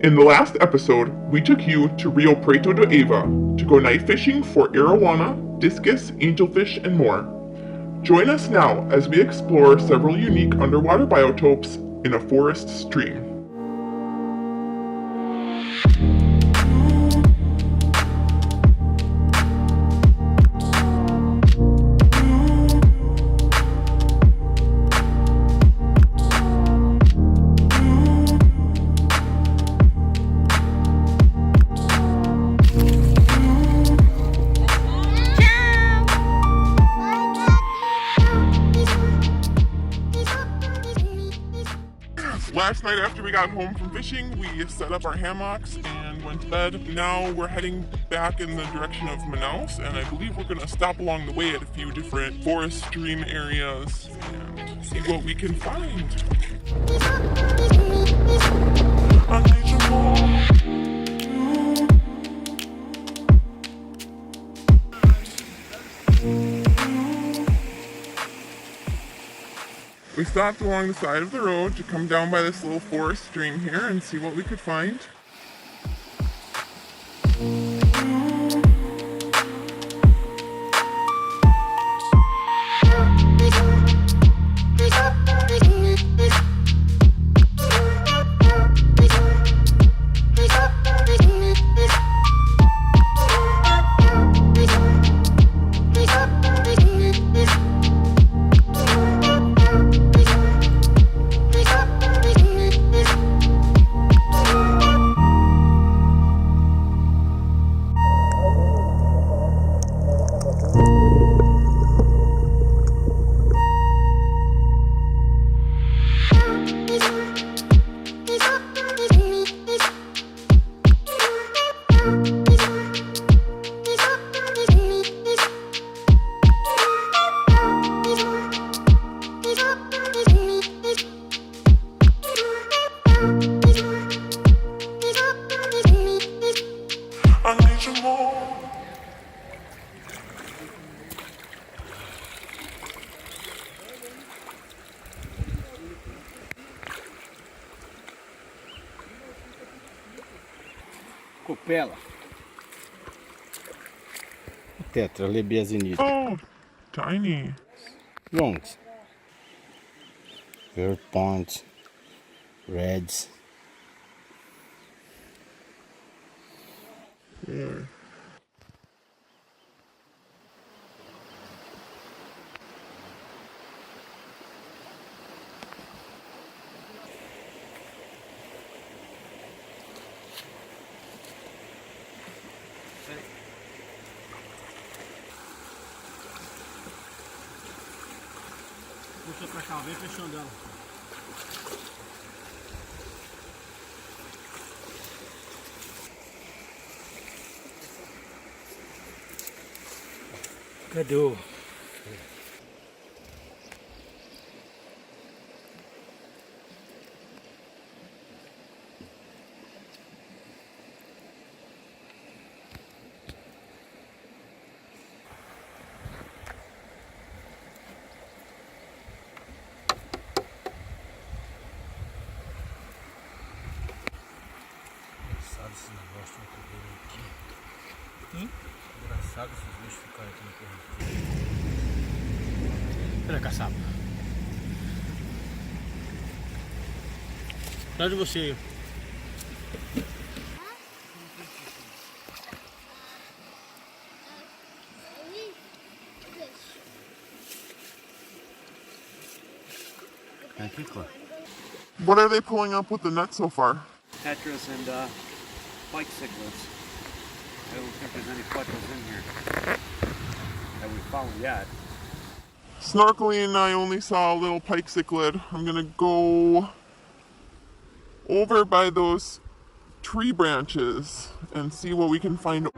In the last episode, we took you to Rio Preto de Ava to go night fishing for arowana, discus, angelfish, and more. Join us now as we explore several unique underwater biotopes in a forest stream. Last night after we got home from fishing, we set up our hammocks and went to bed. Now we're heading back in the direction of Manaus, and I believe we're going to stop along the way at a few different forest stream areas and see what we can find. We stopped along the side of the road to come down by this little forest stream here and see what we could find. Copela. Tetra, lebiazinida. Oh, tiny. Longs. Vert ponds. Reds. Yeah. Puxa pra cá, vem fechando ela. Cadê o... Esses negócios não correram aqui. Engraçado esses bichos ficarem aqui na corrente. Olha a caçapa. Atrás de você aí. Aqui, claro. What are they pulling up with the net so far? Tetras and pike cichlids. I don't think there's any plecos in here that we found yet. Snorkeling, I only saw a little pike cichlid. I'm gonna go over by those tree branches and see what we can find.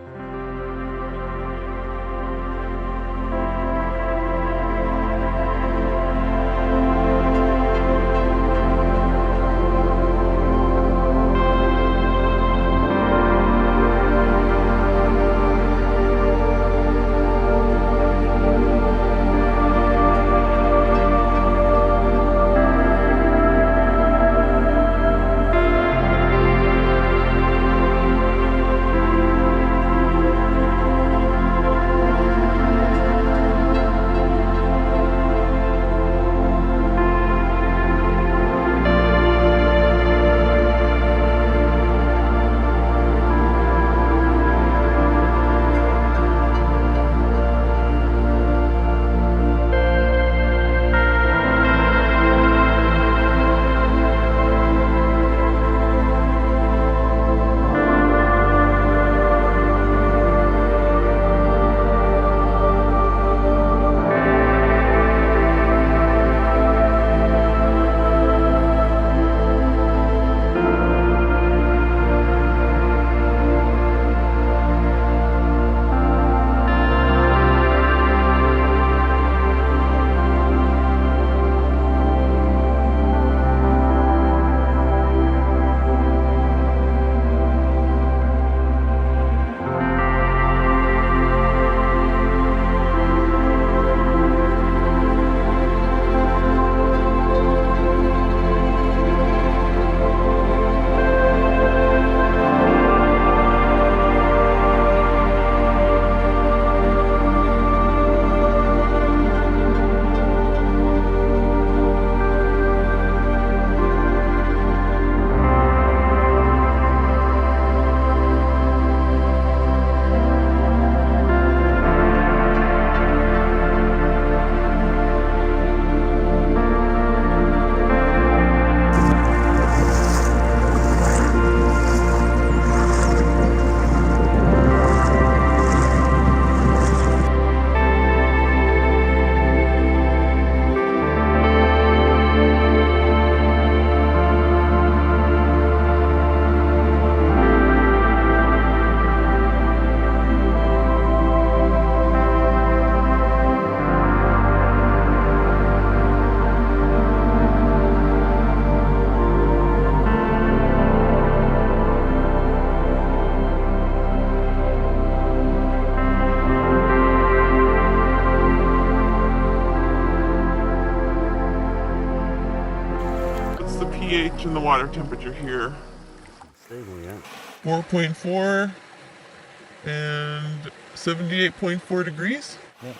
pH and the water temperature here. Stable, yeah. 4.4 and 78.4 degrees. Yeah.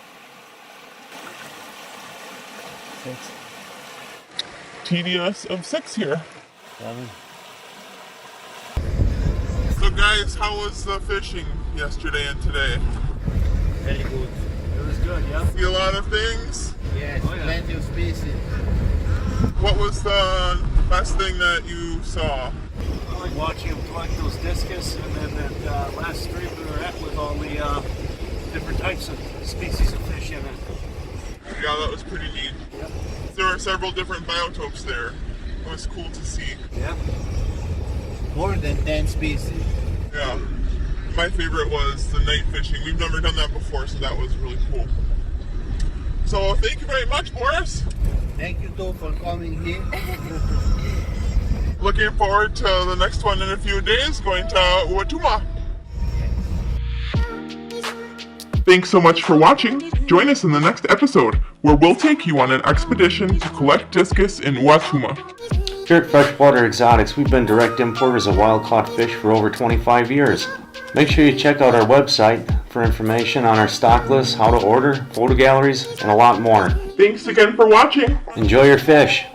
6, TDS of 6 here. 7. So guys, how was the fishing yesterday and today? Very good. It was good, yeah. See a lot of things? Yes, Oh, yeah. plenty of species. What was the best thing that you saw? I like watching them collect those discus, and then that last stream we were at with all the different types of species of fish in it. Yeah, that was pretty neat. Yep. There were several different biotopes there. It was cool to see. Yeah. More than 10 species. Yeah. My favorite was the night fishing. We've never done that before, so that was really cool. So thank you very much, Boris. Thank you too for coming here. Looking forward to the next one in a few days, going to Uatuma. Thanks so much for watching. Join us in the next episode, where we'll take you on an expedition to collect discus in Uatuma. Here at Freshwater Exotics, we've been direct importers of wild-caught fish for over 25 years. Make sure you check out our website for information on our stock list, how to order, photo galleries, and a lot more. Thanks again for watching. Enjoy your fish!